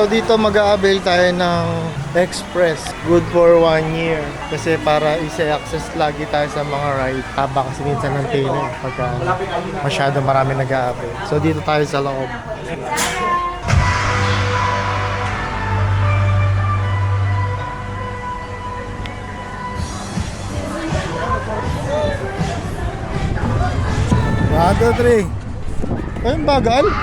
So dito mag-a-avail tayo ng Express. Good for 1 year. Kasi para easy access lagi tayo sa mga ride. Haba kasi minsan ng pila pagka masyado marami nag-a-avail. So dito tayo sa loob. One, two, three. Ayun, bagal.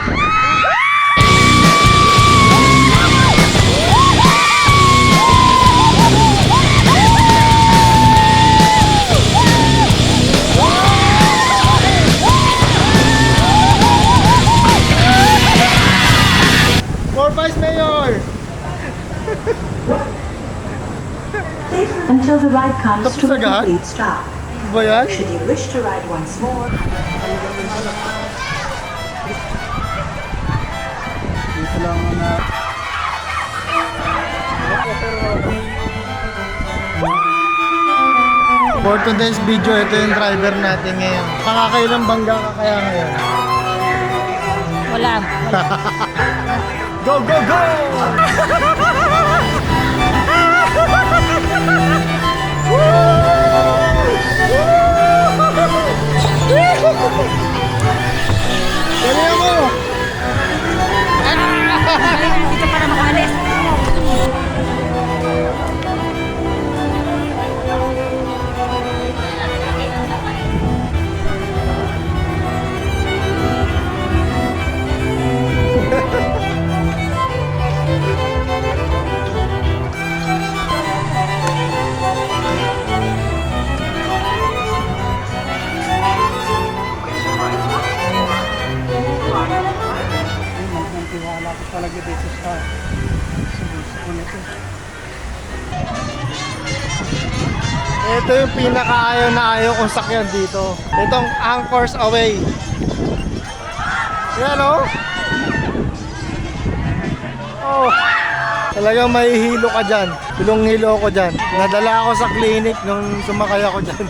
Vice Mayor! Until the ride comes Tapos to a agad? complete stop. Ba yan? Should you wish to ride once more, Dito lang na. For today's video, ito yung driver natin ngayon. Pakakailang bangga ka kaya ngayon? Wala. Go, go, go! Dali mo! Hindi ka para makalis. Wala ko talaga dito sa nito. Ito yung pinakaayaw na ayaw kong sakyan dito. Itong Anchors Away. Yan o. Oh. Talagang mahihilo ka dyan. Hilong-hilo ako dyan. Nadala ako sa clinic nung sumakay ako dyan.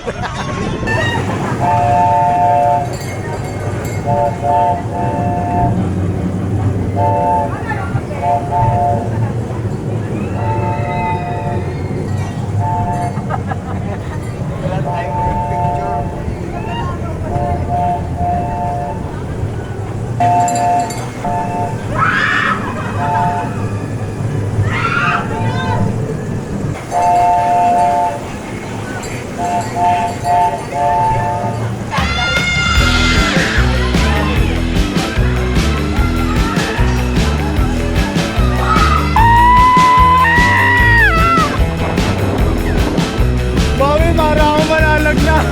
Mami, para ako malalaglag.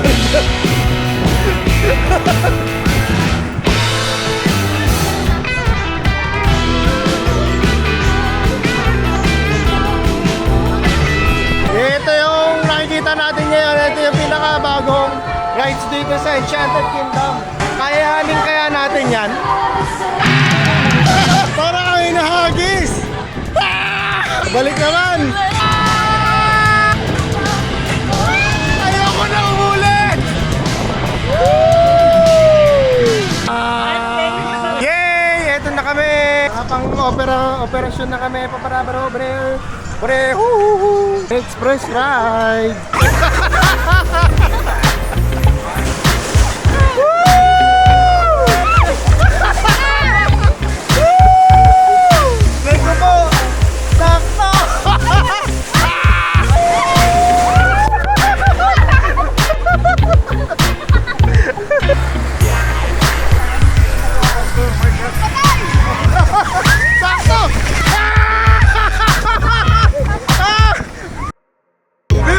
Ito yung nakikita natin ngayon. Ito yung pinakabagong rides dito sa Enchanted Kingdom. Kayanin kaya natin yan? Para kami nahagis! Balik naman! Ayoko na umulit! Yay! Eto na kami! Pang operasyon na kami. Paparabaro, bre! Bre! Express ride! Let's go! Sakto! Sakto!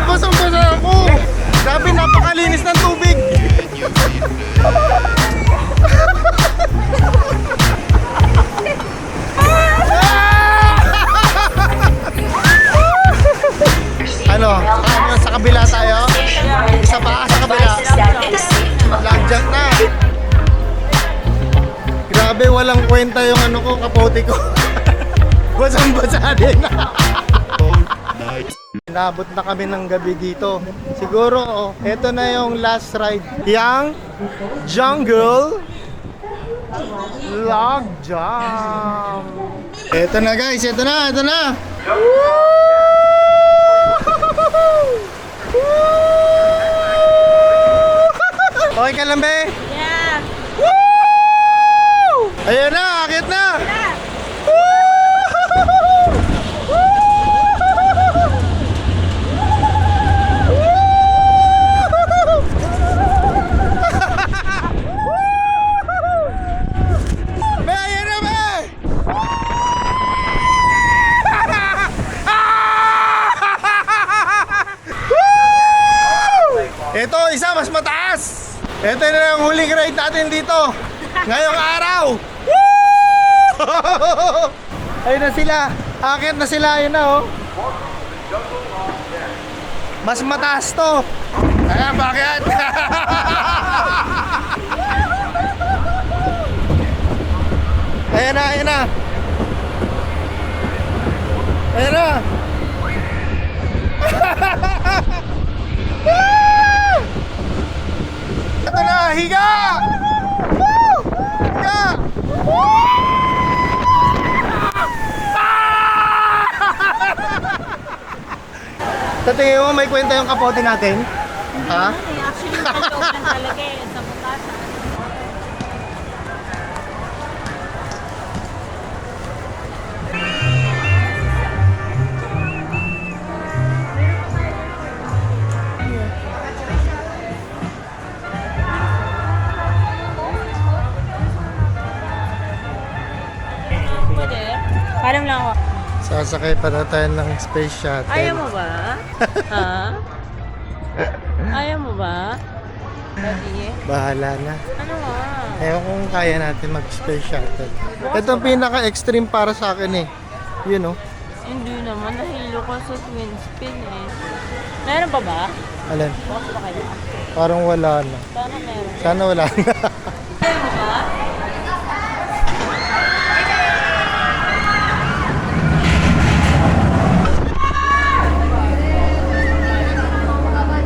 Basang-basa ako! Sabi, napakalinis ng tubig! Ano? Sa kabila tayo? Isa pa? Sa kabila? Lagyan na! Grabe, walang kwenta yung ano ko, kapote ko. Basang-basa din. Nabot na kami ng gabi dito. Siguro, ito na yung last ride. Yang Jungle Log Jam. Ito na guys, ito na, ito na. Okay ka lang, be? Yeah. Woo! Ayan na, akit na. Be, ayan na, be! Ito, isa mas mataas. Ito na ang huling ride natin dito ngayong araw. Woo! Ayun na sila. Akit na sila. Ayun na, oh. Mas mataas to. Ayan, bakit? Ayan na, ayan na. Ayan na. Ito na, higa! Woo! Higa! Sa tingin mo may kwenta yung kapote natin? Ha? Actually, sa loob lang talaga eh. Sa bukas. Pwede? Parang lang ako. Sasakay pa na tayo ng space shuttle. Ayaw mo ba? Ha? Ayaw mo ba? Daddy? Bahala na. Ano nga? Ewan kung kaya natin mag-space shuttle. Ito ang pinaka-extreme para sa akin eh. Yun oh. Hindi naman. Nahilo ko sa twin spin eh. Meron pa ba? Alin? Bukas pa kayo. Parang wala na. Sana meron. Sana wala na. Ayaw mo ba?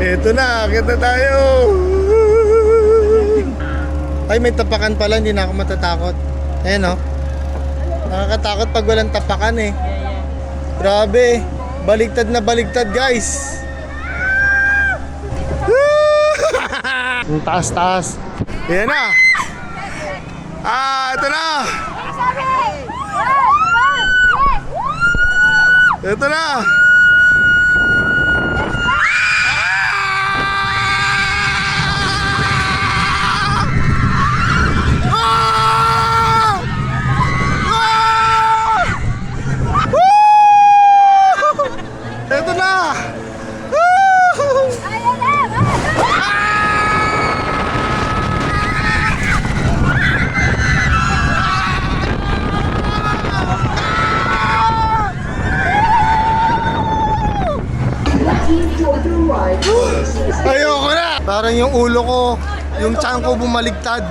Ito na, kita tayo. Ay, may tapakan pala, hindi na ako matatakot. Ayan oh. Nakakatakot pag walang tapakan eh. Yeah. Grabe. Baligtad na baligtad, guys. Ang taas-taas. Ayan na. Ito na. Ito na. Ito na! Ayoko na! Parang yung ulo ko, yung tiyan ko bumaligtad.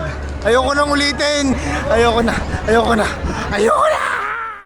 Ayoko nang ulitin! Ayoko na! Ayoko na! Ayoko na!